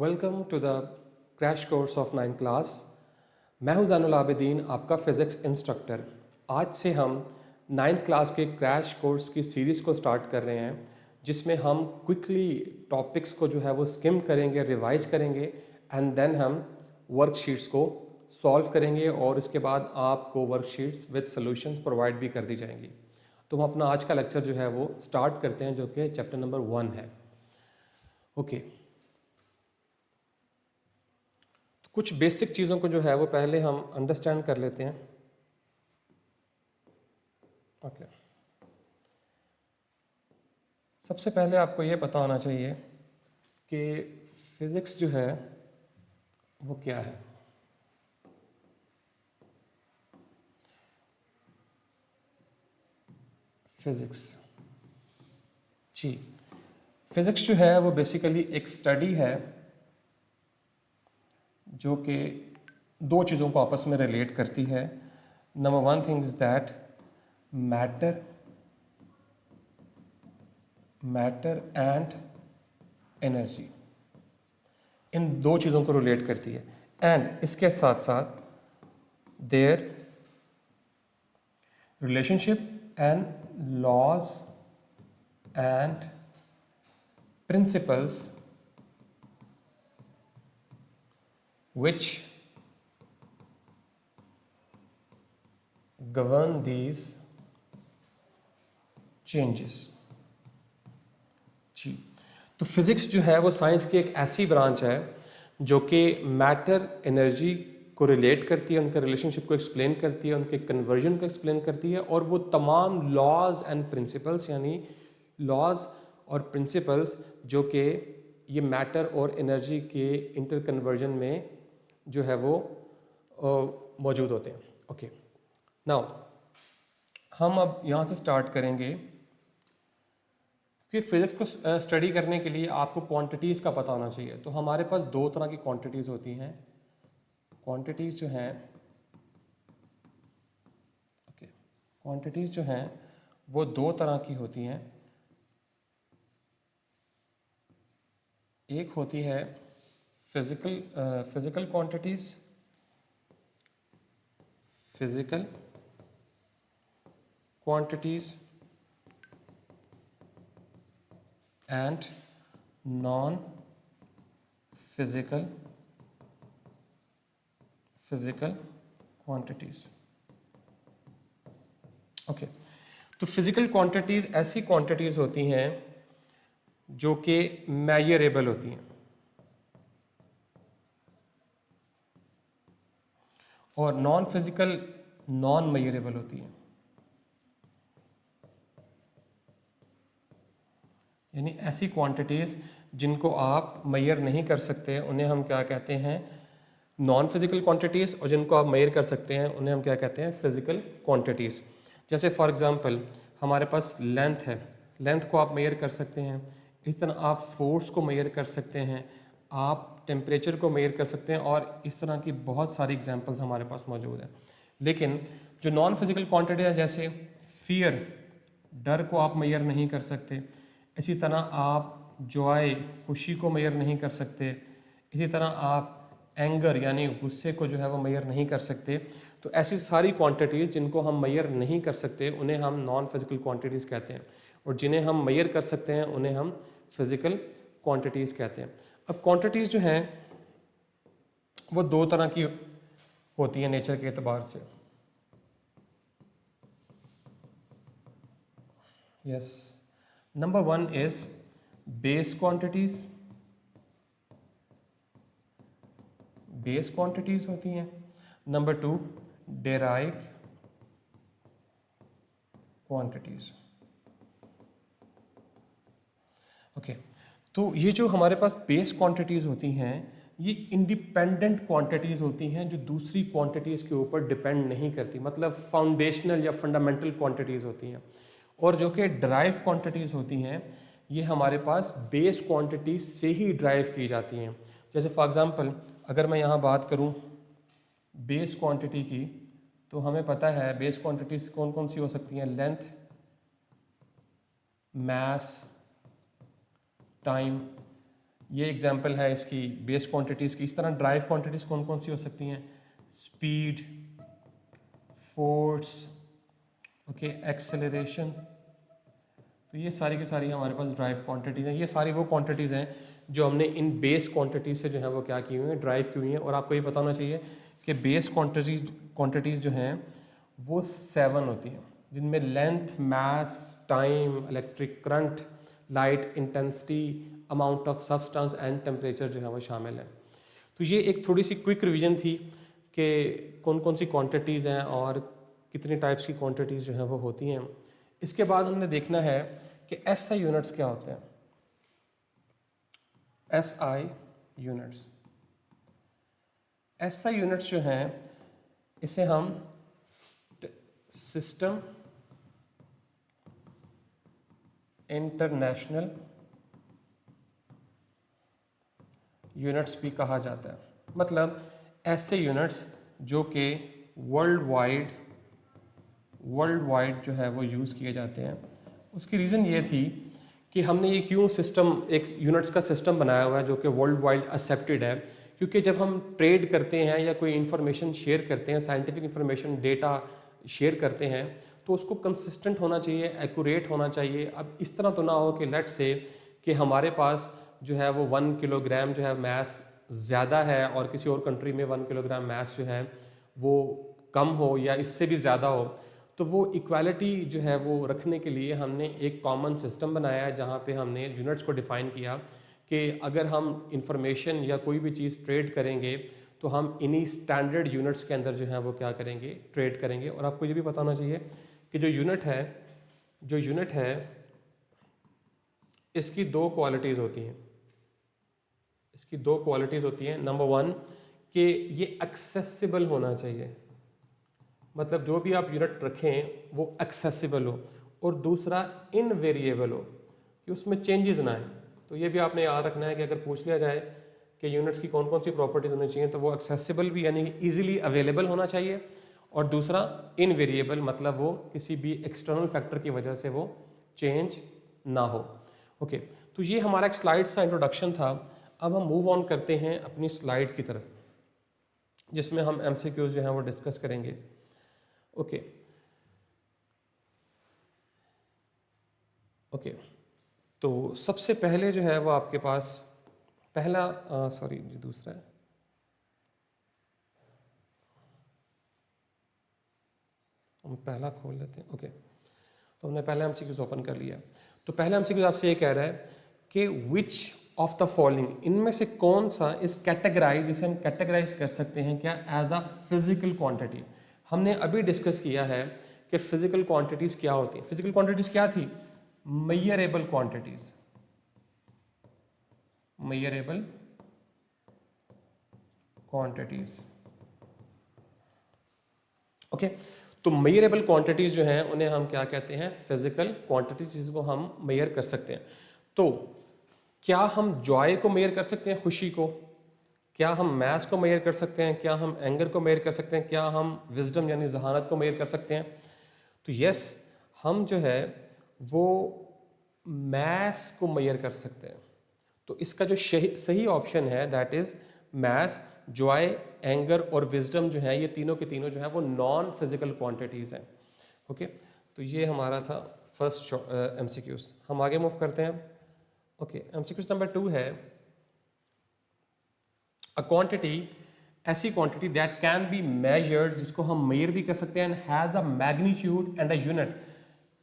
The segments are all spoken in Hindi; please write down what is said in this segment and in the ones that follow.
Welcome to the crash course of 9th class. मैं हूं ज़ैनुल आबिदीन, आपका फ़िज़िक्स इंस्ट्रक्टर। आज से हम 9th क्लास के क्रैश कोर्स की सीरीज़ को स्टार्ट कर रहे हैं, जिसमें हम क्विकली टॉपिक्स को जो है वो स्किम करेंगे, रिवाइज करेंगे एंड देन हम वर्कशीट्स को सॉल्व करेंगे और उसके बाद आपको वर्कशीट्स विद सॉल्यूशंस प्रोवाइड भी कर दी जाएंगी। तो हम अपना आज का लेक्चर जो है वो स्टार्ट करते हैं, जो कि चैप्टर नंबर 1 है। ओके, कुछ बेसिक चीज़ों को जो है वो पहले हम अंडरस्टैंड कर लेते हैं। ओके, सबसे पहले आपको ये पता होना चाहिए कि फिज़िक्स जो है वो क्या है। फिज़िक्स जी, फिज़िक्स जो है वो बेसिकली एक स्टडी है जो कि दो चीज़ों को आपस में रिलेट करती है। Number one thing is that matter and energy, इन दो चीज़ों को रिलेट करती है। एंड इसके साथ साथ their relationship and laws and principles which govern these changes। जी, तो फिज़िक्स जो है वो साइंस की एक ऐसी ब्रांच है जो कि मैटर एनर्जी को रिलेट करती है, उनके रिलेशनशिप को एक्सप्लेन करती है, उनके कन्वर्जन को एक्सप्लेन करती है, और वो तमाम लॉज एंड प्रिंसिपल्स, यानी लॉज और प्रिंसिपल्स जो कि ये मैटर और एनर्जी के इंटर कन्वर्जन में जो है वो मौजूद होते हैं। ओके, नाउ हम अब यहाँ से स्टार्ट करेंगे कि फिज़िक्स को स्टडी करने के लिए आपको क्वांटिटीज़ का पता होना चाहिए। तो हमारे पास दो तरह की क्वांटिटीज़ होती हैं। क्वांटिटीज़ जो हैं क्वांटिटीज़ जो हैं वो दो तरह की होती हैं। एक होती है physical quantities, physical quantities and non physical quantities. Okay, तो फिजिकल क्वांटिटीज़ ऐसी क्वांटिटीज़ होती हैं जो कि मेजरेबल होती हैं, और नॉन फिजिकल नॉन मेजरेबल होती हैं। यानी ऐसी क्वांटिटीज़ जिनको आप मेजर नहीं कर सकते उन्हें हम क्या कहते हैं, नॉन फिजिकल क्वांटिटीज़, और जिनको आप मेजर कर सकते हैं उन्हें हम क्या कहते हैं, फिजिकल क्वांटिटीज़। जैसे फॉर एग्जांपल हमारे पास लेंथ है, लेंथ को आप मेजर कर सकते हैं। इस तरह आप फोर्स को मेजर कर सकते हैं, आप टेम्परेचर को मेजर कर सकते हैं, और इस तरह की बहुत सारी एग्जांपल्स हमारे पास मौजूद हैं। लेकिन जो नॉन फिजिकल क्वांटिटी है, जैसे फियर, डर को आप मेजर नहीं कर सकते। इसी तरह आप जॉय, खुशी को मेजर नहीं कर सकते। इसी तरह आप एंगर यानी गुस्से को जो है वो मेजर नहीं कर सकते। तो ऐसी सारी क्वांटिटीज़ जिनको हम मेजर नहीं कर सकते उन्हें हम नॉन फिजिकल क्वांटिटीज़ कहते हैं, और जिन्हें हम मेजर कर सकते हैं उन्हें हम फिजिकल क्वांटिटीज़ कहते हैं। अब क्वांटिटीज़ जो हैं वो दो तरह की होती हैं नेचर के एतबार से। Yes, number one is base quantities. Base quantities होती हैं। Number two derive quantities. Okay, तो ये जो हमारे पास बेस क्वांटिटीज़ होती हैं ये इंडिपेंडेंट क्वांटिटीज़ होती हैं जो दूसरी क्वांटिटीज़ के ऊपर डिपेंड नहीं करती, मतलब फाउंडेशनल या फंडामेंटल क्वांटिटीज़ होती हैं। और जो कि ड्राइव क्वांटिटीज़ होती हैं ये हमारे पास बेस क्वांटिटीज से ही ड्राइव की जाती हैं। जैसे फॉर एग्जांपल अगर मैं यहाँ बात करूँ बेस क्वांटिटी की, तो हमें पता है बेस क्वांटिटीज कौन कौन सी हो सकती हैं, लेंथ, मास, टाइम, ये एग्जांपल है इसकी बेस क्वांटिटीज़ की। इस तरह ड्राइव क्वांटिटीज़ कौन कौन सी हो सकती हैं? Speed, force, okay, acceleration. तो ये सारी की सारी हमारे पास ड्राइव क्वांटिटीज़ हैं। ये सारी वो क्वांटिटीज़ हैं जो हमने इन बेस क्वांटिटीज़ से जो है वो क्या की हुई हैं, ड्राइव की हुई हैं। और आपको ये पता होना चाहिए कि बेस क्वांटिटीज़ जो हैं वो 7 होती हैं, जिनमें length, mass, time, electric current, light intensity, amount of substance and temperature जो है वो शामिल है। तो ये एक थोड़ी सी क्विक रिवीजन थी कि कौन कौन सी क्वांटिटीज़ हैं और कितनी टाइप्स की क्वांटिटीज़ जो हैं वो होती हैं। इसके बाद हमने देखना है कि एसआई यूनिट्स क्या होते हैं। एसआई यूनिट्स, एसआई यूनिट्स जो हैं इसे हम सिस्टम इंटरनेशनल यूनिट्स भी कहा जाता है। मतलब ऐसे यूनिट्स जो कि वर्ल्ड वाइड जो है वो यूज़ किए जाते हैं। उसकी रीज़न ये थी कि हमने ये क्यों सिस्टम, एक यूनिट्स का सिस्टम बनाया हुआ है जो कि वर्ल्ड वाइड एक्सेप्टेड है, क्योंकि जब हम ट्रेड करते हैं या कोई इन्फॉर्मेशन शेयर करते हैं, साइंटिफिक इन्फॉर्मेशन, डेटा शेयर करते हैं, तो उसको कंसिस्टेंट होना चाहिए, एक्यूरेट होना चाहिए। अब इस तरह तो ना हो कि लेट्स से कि हमारे पास जो है वो 1 किलोग्राम जो है मास ज़्यादा है और किसी और कंट्री में 1 किलोग्राम मास जो है वो कम हो या इससे भी ज़्यादा हो। तो वो इक्वालिटी जो है वो रखने के लिए हमने एक कॉमन सिस्टम बनाया है, जहाँ पे हमने यूनिट्स को डिफ़ाइन किया कि अगर हम इंफॉर्मेशन या कोई भी चीज़ ट्रेड करेंगे तो हम इन्हीं स्टैंडर्ड यूनिट्स के अंदर जो है वो क्या करेंगे, ट्रेड करेंगे। और आपको ये भी पता होना चाहिए कि जो यूनिट है इसकी 2 क्वालिटीज़ होती हैं। इसकी 2 क्वालिटीज़ होती हैं। नंबर 1 कि ये एक्सेसिबल होना चाहिए, मतलब जो भी आप यूनिट रखें वो एक्सेसिबल हो। और दूसरा इनवेरिएबल हो, कि उसमें चेंजेस ना आए। तो ये भी आपने याद रखना है कि अगर पूछ लिया जाए कि यूनिट्स की कौन कौन सी प्रॉपर्टीज़ होनी चाहिए, तो वो एक्सेसिबल भी यानी इजीली अवेलेबल होना चाहिए, और दूसरा इनवेरिएबल मतलब वो किसी भी एक्सटर्नल फैक्टर की वजह से वो चेंज ना हो। ओके, तो ये हमारा एक स्लाइड सा इंट्रोडक्शन था। अब हम मूव ऑन करते हैं अपनी स्लाइड की तरफ, जिसमें हम एमसीक्यूज जो हैं वो डिस्कस करेंगे। ओके ओके, तो सबसे पहले जो है वो आपके पास पहला सॉरी जी दूसरा है, हम पहला खोल लेते हैं। ओके, तो हमने पहला एमसीक्यूज ओपन कर लिया। तो पहला एमसीक्यूज आपसे ये कह रहा है कि विच ऑफ द फॉलोइंग, इनमें से कौन सा इस कैटेगराइज, जिसे हम कैटेगराइज कर सकते हैं क्या, एज अ फिजिकल क्वांटिटी। हमने अभी डिस्कस किया है कि फिजिकल क्वांटिटीज क्या होती हैं। फिजिकल क्वांटिटीज क्या थी? Measurable quantities, measurable quantities. Okay, तो मेजरेबल क्वांटिटीज जो हैं उन्हें हम क्या कहते हैं? फिजिकल क्वांटिटीज, जिसको हम मेजर कर सकते हैं। तो क्या हम जॉय को मेजर कर सकते हैं, खुशी को? क्या हम मैथ्स को मेजर कर सकते हैं? क्या हम एंगर को मेजर कर सकते हैं? क्या हम विजडम यानी जहानत को मेजर कर सकते हैं? तो यस, हम जो है वो मैथ्स को मेजर कर सकते हैं। तो इसका जो सही ऑप्शन है that is maths, Joy, anger और विजडम जो है, ये तीनों के तीनों जो है वो नॉन फिजिकल क्वांटिटीज हैं। ओके, तो ये हमारा था फर्स्ट एमसीक्यूज। हम आगे मूव करते हैं। ओके, एमसीक्यूज नंबर 2 है अ क्वांटिटी, ऐसी quantity that can be measured, जिसको हम मेजर भी कर सकते हैं, and has a magnitude and a unit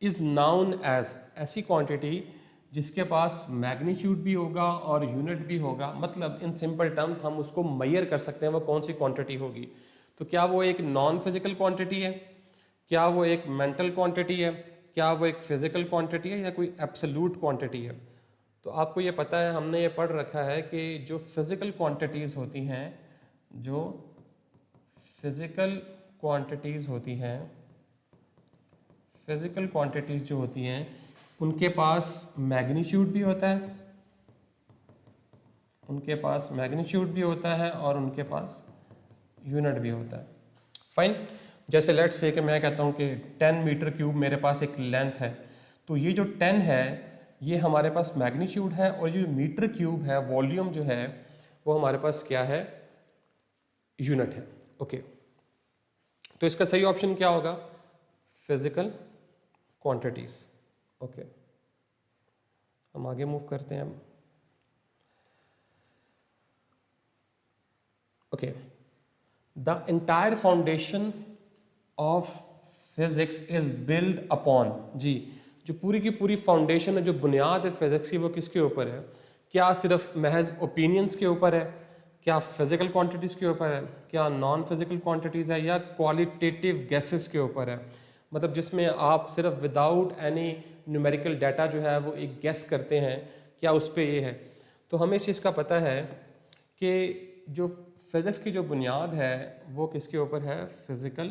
is known as. ऐसी क्वांटिटी जिसके पास मैग्नीट्यूड भी होगा और यूनिट भी होगा, मतलब इन सिंपल टर्म्स हम उसको मेजर कर सकते हैं, वो कौन सी क्वांटिटी होगी। तो क्या वो एक नॉन फिजिकल क्वांटिटी है, क्या वो एक मेंटल क्वांटिटी है, क्या वो एक फिजिकल क्वांटिटी है, या कोई एब्सोल्यूट क्वांटिटी है? तो आपको ये पता है, हमने ये पढ़ रखा है कि जो फिजिकल क्वांटिटीज़ होती हैं, जो फिजिकल क्वांटिटीज़ होती हैं, फिजिकल क्वांटिटीज़ जो होती हैं उनके पास मैग्नीट्यूड भी होता है, उनके पास मैग्नीट्यूड भी होता है और उनके पास यूनिट भी होता है। फाइन, जैसे लेट्स से कि मैं कहता हूँ कि 10 मीटर क्यूब मेरे पास एक लेंथ है, तो ये जो 10 है ये हमारे पास मैग्नीट्यूड है, और ये मीटर क्यूब है, वॉल्यूम जो है वो हमारे पास क्या है, यूनिट है। ओके, तो इसका सही ऑप्शन क्या होगा, फिजिकल क्वांटिटीज। ओके, हम आगे मूव करते हैं। Okay, the entire foundation of physics is build upon, जी जो पूरी की पूरी फाउंडेशन है, जो बुनियाद है फिजिक्स की, वो किसके ऊपर है? क्या सिर्फ महज ओपिनियंस के ऊपर है, क्या फिजिकल क्वांटिटीज़ के ऊपर है, क्या नॉन फिजिकल क्वांटिटीज़ है, या क्वालिटेटिव गैसेस के ऊपर है? मतलब जिसमें आप सिर्फ विदाउट एनी न्यूमेरिकल डाटा जो है वो एक गैस करते हैं, क्या उस पर ये है? तो हमें इस चीज़ का पता है कि जो फिज़िक्स की जो बुनियाद है वो किसके ऊपर है, फिज़िकल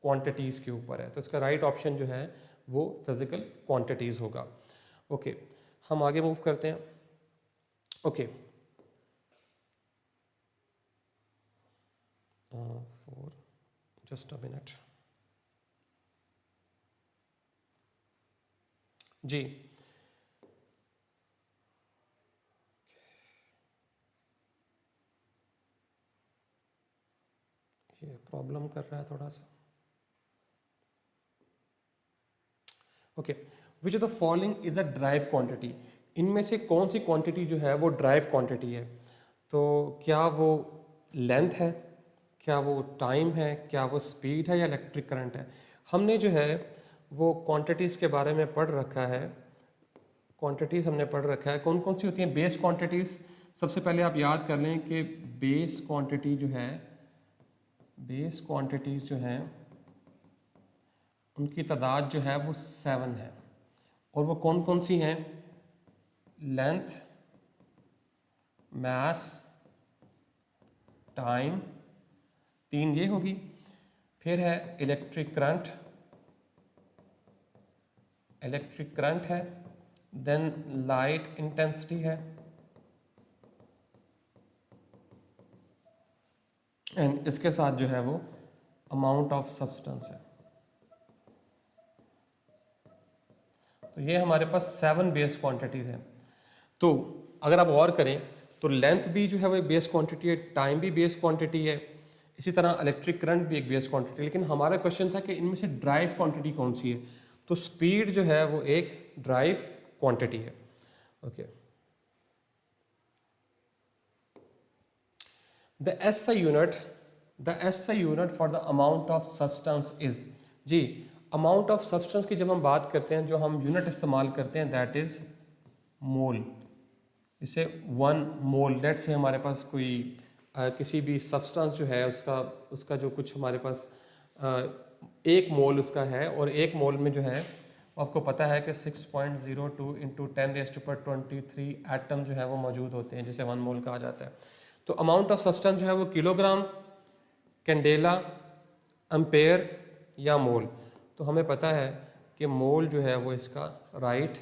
क्वांटिटीज़ के ऊपर है। तो इसका राइट ऑप्शन जो है वो फिज़िकल क्वांटिटीज़ होगा। ओके, हम आगे मूव करते हैं। Okay, for just a minute जी। ये प्रॉब्लम कर रहा है थोड़ा सा। Okay, which of the following is a drive quantity? इनमें से कौन सी क्वांटिटी जो है वो ड्राइव क्वांटिटी है? तो क्या वो लेंथ है, क्या वो टाइम है, क्या वो स्पीड है, या इलेक्ट्रिक करंट है? हमने जो है वो क्वांटिटीज़ के बारे में पढ़ रखा है। क्वांटिटीज़ हमने पढ़ रखा है, कौन कौन सी होती हैं बेस क्वांटिटीज़। सबसे पहले आप याद कर लें कि बेस क्वांटिटी जो है, बेस क्वांटिटीज़ जो हैं उनकी तादाद जो है वो 7 है। और वो कौन कौन सी हैं? लेंथ, मास, टाइम, 3 ये होगी। फिर है इलेक्ट्रिक करंट, इलेक्ट्रिक करंट है। देन लाइट इंटेंसिटी है, एंड इसके साथ जो है वो अमाउंट ऑफ सब्सटेंस है। तो ये हमारे पास 7 बेस क्वांटिटीज़ हैं। तो अगर आप गौर करें तो लेंथ भी जो है वो बेस क्वांटिटी है, टाइम भी बेस क्वांटिटी है, इसी तरह इलेक्ट्रिक करंट भी एक बेस क्वांटिटी है। लेकिन हमारा क्वेश्चन था कि इनमें से ड्राइव क्वांटिटी कौन सी है? तो स्पीड जो है वो एक ड्राइव क्वांटिटी है। Okay, the SI unit, the SI unit for the amount of substance is, जी अमाउंट ऑफ सब्सटेंस की जब हम बात करते हैं, जो हम यूनिट इस्तेमाल करते हैं दैट इज मोल। इसे 1 मोल, लेट से हमारे पास कोई किसी भी सब्सटेंस जो है उसका उसका जो कुछ हमारे पास 1 मोल उसका है, और 1 मोल में जो है आपको पता है कि 6.02 इंटू 10⁻23 एटम जो है वो मौजूद होते हैं, जिसे 1 मोल कहा जाता है। तो अमाउंट ऑफ सब्सटेंस जो है वो किलोग्राम, कैंडेला, एम्पेयर या मोल। तो हमें पता है कि मोल जो है वो इसका राइट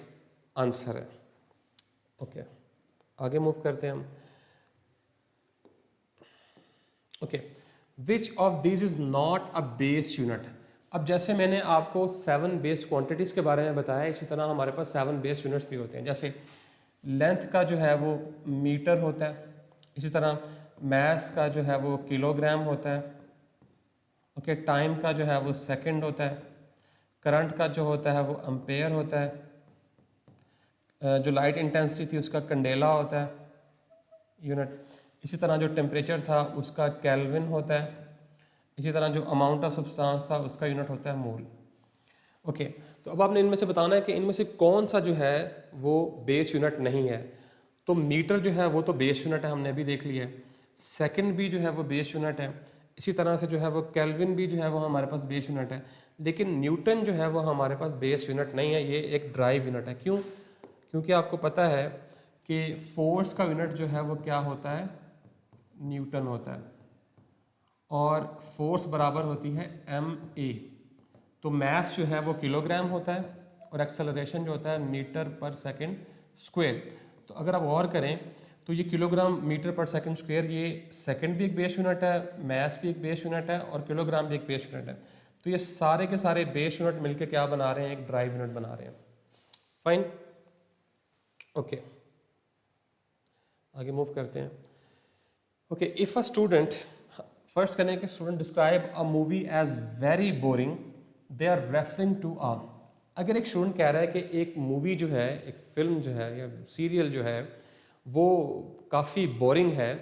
आंसर है। ओके, आगे मूव करते हैं हम। Okay, which of this is not a base unit? अब जैसे मैंने आपको 7 बेस क्वांटिटीज़ के बारे में बताया, इसी तरह हमारे पास 7 बेस यूनिट्स भी होते हैं। जैसे लेंथ का जो है वो मीटर होता है, इसी तरह मास का जो है वो किलोग्राम होता है। ओके, टाइम का जो है वो सेकंड होता है, करंट का जो होता है वो एम्पेयर होता है, जो लाइट इंटेंसिटी थी उसका कैंडेला होता है यूनिट, इसी तरह जो टेम्परेचर था उसका केल्विन होता है, इसी तरह जो अमाउंट ऑफ सब्सटेंस था उसका यूनिट होता है मोल। ओके, तो अब आपने इनमें से बताना है कि इनमें से कौन सा जो है वो बेस यूनिट नहीं है। तो मीटर जो है वो तो बेस यूनिट है, हमने अभी देख लिया है। सेकंड भी जो है वो बेस यूनिट है, इसी तरह से जो है वो केल्विन भी जो है वो हमारे पास बेस यूनिट है। लेकिन न्यूटन जो है वो हमारे पास बेस यूनिट नहीं है, ये एक ड्राइव यूनिट है। क्यों? क्योंकि आपको पता है कि फोर्स का यूनिट जो है वो क्या होता है, न्यूटन होता है, और फोर्स बराबर होती है ma। तो मास जो है वो किलोग्राम होता है, और एक्सेलरेशन जो होता है मीटर पर सेकंड स्क्वायर। तो अगर आप गौर करें तो ये किलोग्राम मीटर पर सेकंड स्क्वायर, ये सेकंड भी एक बेस यूनिट है, मास भी एक बेस यूनिट है, और किलोग्राम भी एक बेस यूनिट है। तो ये सारे के सारे बेस यूनिट मिलकर क्या बना रहे हैं, एक ड्राइव यूनिट बना रहे हैं। फाइन। ओके, आगे मूव करते हैं। Okay, if a student, first करने के student describe a movie as very boring, they are referring to a. अगर एक स्टूडेंट कह रहा है कि एक मूवी जो है, एक फिल्म जो है या सीरियल जो है वो काफ़ी बोरिंग है,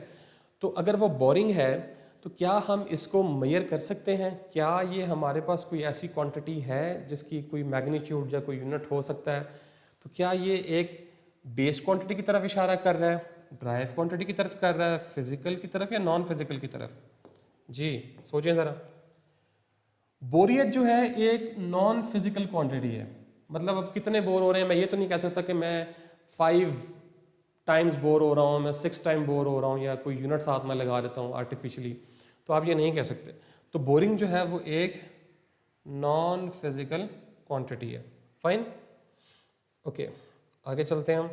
तो अगर वो बोरिंग है तो क्या हम इसको मेजर कर सकते हैं? क्या ये हमारे पास कोई ऐसी क्वांटिटी है जिसकी कोई मैग्नीट्यूड या कोई यूनिट हो सकता है? तो क्या ये एक बेस क्वांटिटी की तरफ इशारा कर रहा है, ड्राइव क्वांटिटी की तरफ कर रहा है, फिजिकल की तरफ या नॉन फिजिकल की तरफ? जी सोचें ज़रा। बोरियत जो है एक नॉन फिजिकल क्वांटिटी है। मतलब अब कितने बोर हो रहे हैं, मैं ये तो नहीं कह सकता कि मैं 5 टाइम्स बोर हो रहा हूँ, मैं 6 टाइम बोर हो रहा हूँ, या कोई यूनिट साथ में लगा देता हूँ आर्टिफिशियली, तो आप ये नहीं कह सकते। तो बोरिंग जो है वो एक नॉन फिजिकल क्वांटिटी है। फाइन, ओके, आगे चलते हैं हम।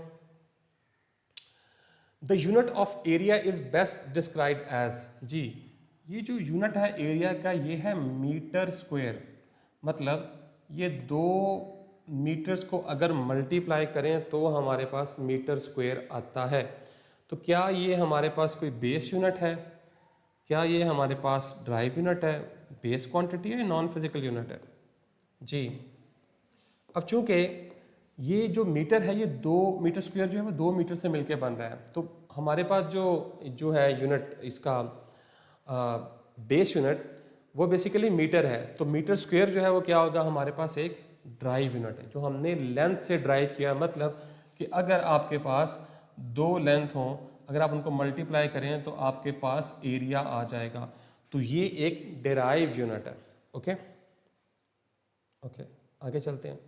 The unit of area is best describe as. जी, ये जो यूनिट है एरिया का ये है मीटर स्क्वायर। मतलब ये 2 मीटर्स को अगर मल्टीप्लाई करें तो हमारे पास मीटर स्क्वायर आता है। तो क्या ये हमारे पास कोई बेस यूनिट है? क्या ये हमारे पास ड्राइव यूनिट है, बेस क्वांटिटी है, नॉन फिजिकल यूनिट है? जी, अब चूंकि ये जो मीटर है ये 2 मीटर स्क्वायर जो है वो 2 मीटर से मिलके बन रहा है, तो हमारे पास जो जो है यूनिट इसका बेस यूनिट वो बेसिकली मीटर है। तो मीटर स्क्वायर जो है वो क्या होगा, हमारे पास एक ड्राइव यूनिट है जो हमने लेंथ से ड्राइव किया। मतलब कि अगर आपके पास 2 लेंथ हों, अगर आप उनको मल्टीप्लाई करें तो आपके पास एरिया आ जाएगा। तो ये एक डेराइव यूनिट है। ओके ओके, आगे चलते हैं।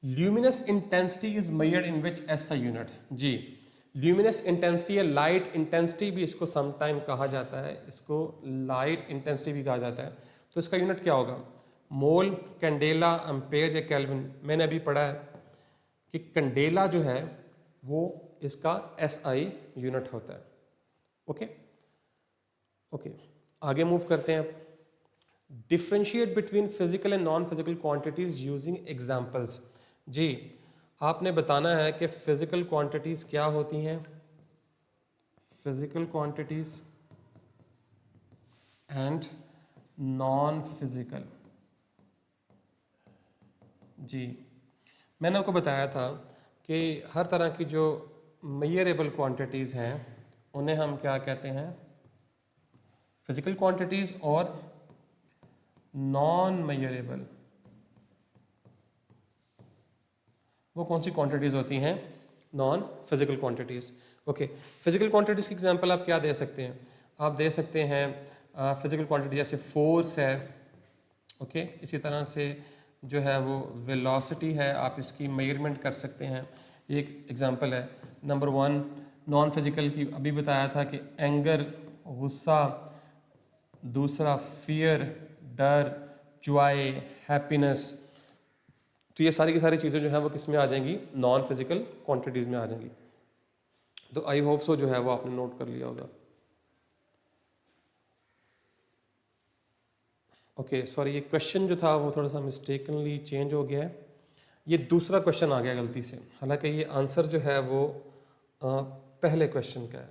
Luminous intensity is measured in which SI unit. जी, ल्यूमिनस इंटेंसिटी या लाइट इंटेंसिटी भी इसको समटाइम कहा जाता है, इसको लाइट इंटेंसिटी भी कहा जाता है। तो इसका यूनिट क्या होगा? मोल, कैंडेला, एम्पेयर या केल्विन। मैंने अभी पढ़ा है कि कैंडेला जो है वो इसका एसआई यूनिट होता है। ओके ओके, आगे मूव करते हैं। Differentiate between physical and non physical quantities using examples. जी, आपने बताना है कि फिजिकल क्वांटिटीज क्या होती हैं, physical quantities and non physical. जी, मैंने आपको बताया था कि हर तरह की जो मेजरेबल क्वांटिटीज़ हैं उन्हें हम क्या कहते हैं, फिजिकल क्वांटिटीज़, और नॉन मेजरेबल वो कौन सी क्वांटिटीज़ होती हैं? Non physical quantities. Okay, physical quantities की एग्जांपल आप क्या दे सकते हैं? आप दे सकते हैं फिजिकल क्वांटिटी जैसे फोर्स है। ओके, इसी तरह से जो है वो वेलोसिटी है, आप इसकी मेजरमेंट कर सकते हैं। एक एग्जांपल है नंबर 1 नॉन फिजिकल की, अभी बताया था कि एंगर, गुस्सा, दूसरा फियर, डर, जॉय, हैप्पीनेस। तो ये सारी की सारी चीज़ें जो है वो किस में आ जाएंगी? नॉन फिजिकल क्वांटिटीज़ में आ जाएंगी। तो आई होप सो जो है वो आपने नोट कर लिया होगा। ओके सॉरी, ये क्वेश्चन जो था वो थोड़ा सा मिस्टेकनली चेंज हो गया है। ये दूसरा क्वेश्चन आ गया गलती से, हालांकि ये आंसर जो है वो पहले क्वेश्चन का है।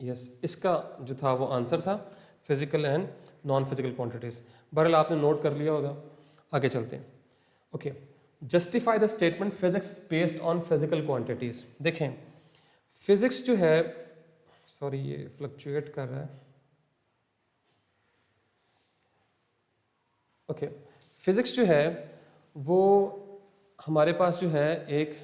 यस, इसका जो था वो आंसर था physical and non physical quantities. बहरहाल आपने नोट कर लिया होगा। आगे चलते हैं। Okay, justify the statement physics based on physical quantities. देखें, फिजिक्स जो है, सॉरी ये फ्लक्चुएट कर रहा है। ओके, फिजिक्स जो है वो हमारे पास जो है एक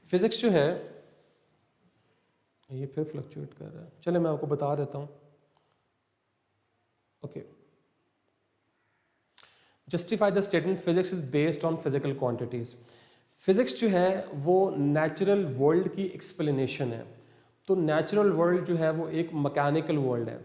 फिजिक्स जो है ये फिर फ्लक्चुएट कर रहा है, चले मैं आपको बता देता हूँ। Okay, justify the statement physics is based on physical quantities. Physics जो है वो नेचुरल वर्ल्ड की एक्सप्लेनेशन है। तो नेचुरल वर्ल्ड जो है वो एक मैकेनिकल वर्ल्ड है।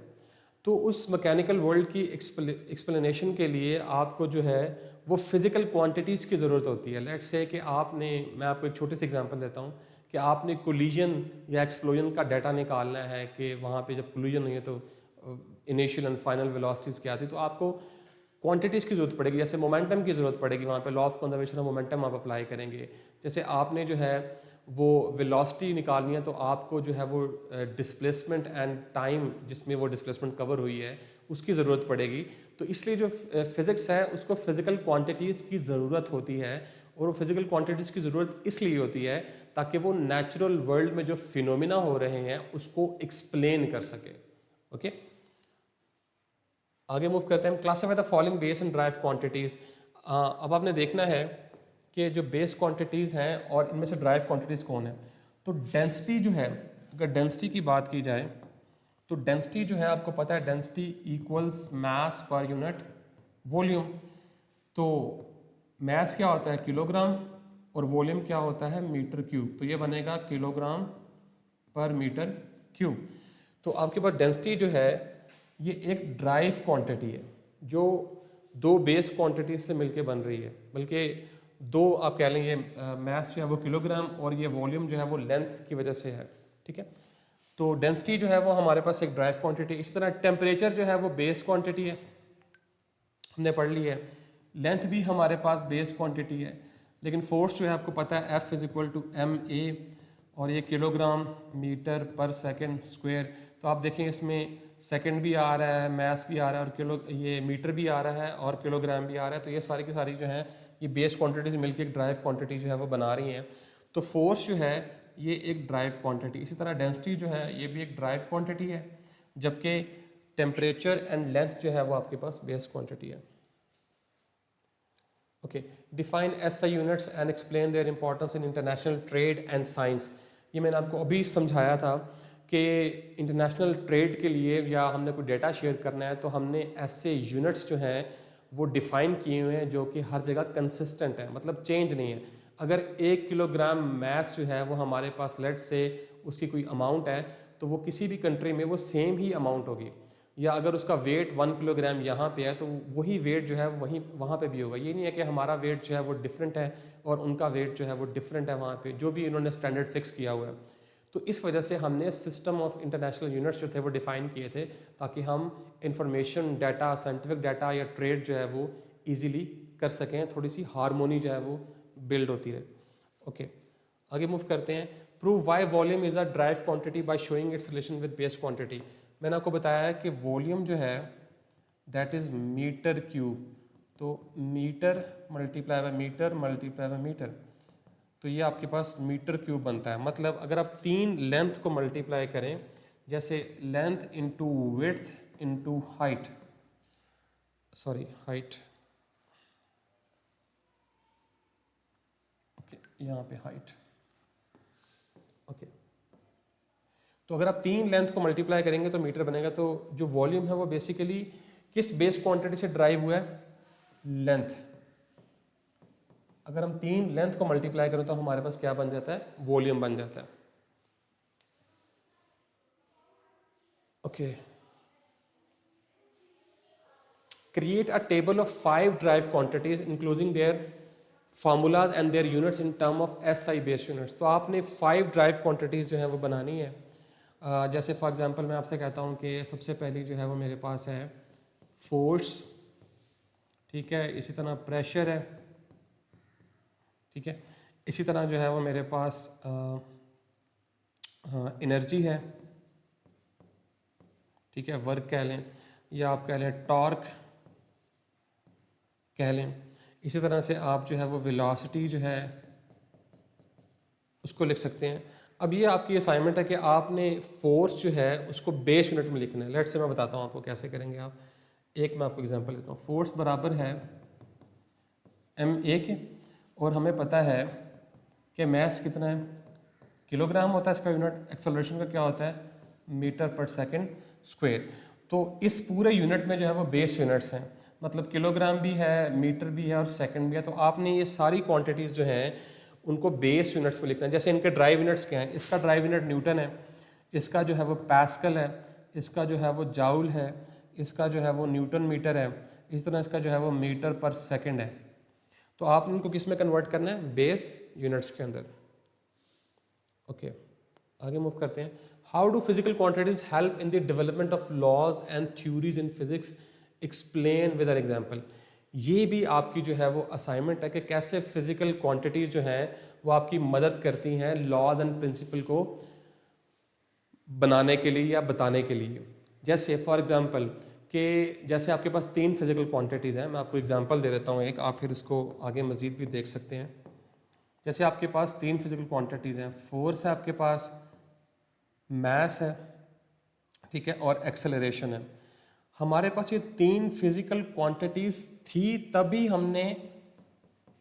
तो उस मैकेनिकल वर्ल्ड की एक्सप्लेनेशन के लिए आपको जो है वो फिजिकल क्वांटिटीज़ की ज़रूरत होती है। लेट्स से कि आपने, मैं आपको एक छोटी सी एग्जांपल देता हूँ कि आपने कोलिजन या एक्सप्लोजन का डाटा निकालना है कि वहाँ पे जब कोलिजन हुई है तो इनिशियल एंड फाइनल वेलोसिटीज़ क्या थी, तो आपको क्वांटिटीज़ की ज़रूरत पड़ेगी। जैसे मोमेंटम की ज़रूरत पड़ेगी, वहाँ पे law of conservation of momentum आप अप्लाई करेंगे। जैसे आपने जो है वो वेलोसिटी निकालनी है, तो आपको जो है वो डिस्प्लेसमेंट एंड टाइम जिसमें वो डिस्प्लेसमेंट कवर हुई है उसकी ज़रूरत पड़ेगी। तो इसलिए जो फिज़िक्स है उसको फिज़िकल क्वांटिटीज़ की ज़रूरत होती है, और वो फिज़िकल क्वांटिटीज़ की ज़रूरत इसलिए होती है ताकि वो नेचुरल वर्ल्ड में जो फिनोमिना हो रहे हैं उसको एक्सप्लेन कर सके। ओके, आगे मूव करते हैं। Classify the following base and drive quantities. अब आपने देखना है कि जो बेस क्वांटिटीज़ हैं और इनमें से ड्राइव क्वांटिटीज़ कौन है। तो डेंसिटी जो है, अगर डेंसिटी की बात की जाए तो डेंसिटी जो है आपको पता है डेंसिटी इक्वल्स मास पर यूनिट वॉल्यूम। तो मास क्या होता है किलोग्राम, और वॉल्यूम क्या होता है मीटर क्यूब। तो ये बनेगा किलोग्राम पर मीटर क्यूब। तो आपके पास डेंसिटी जो है ये एक ड्राइव क्वांटिटी है जो दो बेस क्वांटिटीज से मिलके बन रही है, बल्कि दो आप कह लें, ये मास जो है वो किलोग्राम और ये वॉल्यूम जो है वो लेंथ की वजह से है। ठीक है, तो डेंसिटी जो है वो हमारे पास एक ड्राइव क्वांटिटी। इस तरह टेम्परेचर जो है वो बेस क्वांटिटी है, हमने पढ़ ली है। लेंथ भी हमारे पास बेस क्वांटिटी है, लेकिन फोर्स जो है आपको पता है F is equal to ma, और ये किलोग्राम मीटर पर सेकंड स्क्वायर। तो आप देखें इसमें सेकंड भी आ रहा है, मास भी आ रहा है, और ये मीटर भी आ रहा है और किलोग्राम भी आ रहा है। तो ये सारी की सारी जो है ये बेस क्वांटिटीज मिलकर एक ड्राइव क्वांटिटी जो है वो बना रही हैं। तो फोर्स जो है ये एक ड्राइव क्वांटिटी, इसी तरह डेंसिटी जो है ये भी एक ड्राइव क्वांटिटी है, जबकि टेम्परेचर एंड लेंथ जो है वो आपके पास बेस क्वांटिटी है। Okay, define SI units and explain their importance in international trade and science. ये मैंने आपको अभी समझाया था कि इंटरनेशनल ट्रेड के लिए या हमने कोई डेटा शेयर करना है तो हमने ऐसे यूनिट्स जो हैं वो डिफ़ाइन किए हुए हैं जो कि हर जगह कंसिस्टेंट है, मतलब चेंज नहीं है। अगर 1 किलोग्राम मास जो है वो हमारे पास लेट से उसकी कोई अमाउंट है तो वो किसी भी कंट्री में वो सेम ही अमाउंट होगी, या अगर उसका वेट 1 किलोग्राम यहाँ पे है तो वही वेट जो है वहीं वहाँ पे भी होगा। ये नहीं है कि हमारा वेट जो है वो डिफरेंट है और उनका वेट जो है वो डिफरेंट है वहाँ पे, जो भी इन्होंने स्टैंडर्ड फिक्स किया हुआ है। तो इस वजह से हमने सिस्टम ऑफ इंटरनेशनल यूनिट्स जो थे वो डिफ़ाइन किए थे, ताकि हम इंफॉर्मेशन डाटा, साइंटिफिक डाटा या ट्रेड जो है वो ईजिली कर सकें, थोड़ी सी हारमोनी जो है वो बिल्ड होती रहे। ओके, आगे मूव करते हैं। Prove why volume is a drive quantity by showing its relation with base quantity. मैंने आपको बताया है कि वॉल्यूम जो है दैट इज़ मीटर क्यूब। तो metre multiply by metre multiply by metre, तो ये आपके पास मीटर क्यूब बनता है। मतलब अगर आप 3 लेंथ को मल्टीप्लाई करें, जैसे length into width into height, sorry height, okay यहाँ पे हाइट, ओके। तो अगर आप 3 लेंथ को मल्टीप्लाई करेंगे तो मीटर बनेगा। तो जो वॉल्यूम है वो बेसिकली किस बेस क्वांटिटी से ड्राइव हुआ है, लेंथ। अगर हम 3 लेंथ को मल्टीप्लाई करें तो हमारे पास क्या बन जाता है, वॉल्यूम बन जाता है। Okay, create a table of 5 derived quantities including their formulas and their units in term of SI base units. तो आपने 5 ड्राइव क्वांटिटीज जो है वो बनानी है। जैसे फॉर एग्जांपल मैं आपसे कहता हूँ कि सबसे पहली जो है वो मेरे पास है फोर्स, ठीक है, इसी तरह प्रेशर है, ठीक है, इसी तरह जो है वो मेरे पास एनर्जी है, ठीक है, वर्क कह लें या आप कह लें टॉर्क कह लें। इसी तरह से आप जो है वो वेलोसिटी जो है उसको लिख सकते हैं। अब ये आपकी असाइनमेंट है कि आपने फोर्स जो है उसको बेस यूनिट में लिखना है। लेट से मैं बताता हूँ आपको कैसे करेंगे आप। एक मैं आपको एग्जांपल देता हूँ। फोर्स बराबर है ma के, और हमें पता है कि मास कितना है, किलोग्राम होता है इसका यूनिट, एक्सेलरेशन का क्या होता है, मीटर पर सेकंड स्क्वायर। तो इस पूरे यूनिट में जो है वो बेस यूनिट्स हैं, मतलब किलोग्राम भी है, मीटर भी है और सेकंड भी है। तो आपने ये सारी क्वांटिटीज़ जो हैं उनको बेस यूनिट्स में लिखना है। जैसे इनके ड्राइव यूनिट्स क्या हैं, इसका ड्राइव यूनिट न्यूटन है, इसका जो है वो पैस्कल है, इसका जो है वो जाउल है, इसका जो है वो न्यूटन मीटर है, इस तरह इसका जो है वो मीटर पर सेकंड है। तो आपने इनको किस में कन्वर्ट करना है, बेस यूनिट्स के अंदर। ओके, आगे मूव करते हैं। How do physical quantities help in the development of laws and theories in physics, explain with an example. ये भी आपकी जो है वो असाइनमेंट है कि कैसे फिजिकल क्वांटिटीज जो हैं वो आपकी मदद करती हैं लॉज एंड प्रिंसिपल को बनाने के लिए या बताने के लिए। जैसे फॉर एग्जांपल कि जैसे आपके पास 3 फिजिकल क्वांटिटीज़ हैं, मैं आपको एग्जांपल दे देता हूँ एक, आप फिर इसको आगे मज़ीद भी देख सकते हैं। जैसे आपके पास 3 फिजिकल क्वांटिटीज़ हैं, फोर्स है आपके पास, मास है, ठीक है, और एक्सेलरेशन है। हमारे पास ये 3 फिजिकल क्वांटिटीज़ थी तभी हमने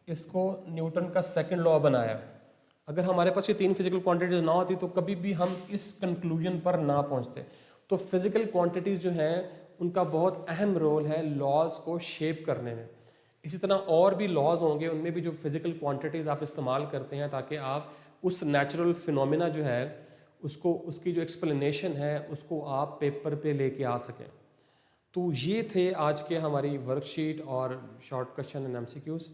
इसको न्यूटन का सेकंड लॉ बनाया। अगर हमारे पास ये 3 फिजिकल क्वांटिटीज ना होती तो कभी भी हम इस कंक्लूजन पर ना पहुंचते। तो फिजिकल क्वांटिटीज जो हैं उनका बहुत अहम रोल है लॉज को शेप करने में। इसी तरह और भी लॉज होंगे, उनमें भी जो फिजिकल क्वांटिटीज आप इस्तेमाल करते हैं ताकि आप उस नेचुरल फिनोमिना जो है उसको, उसकी जो एक्सप्लेनेशन है उसको आप पेपर पे लेके आ सकें। तो ये थे आज के हमारी वर्कशीट और short question and MCQs.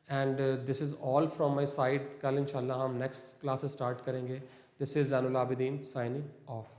And this is all from my side. कल इंशाल्लाह हम नेक्स्ट क्लास स्टार्ट करेंगे। This is Zainul Abidin signing off.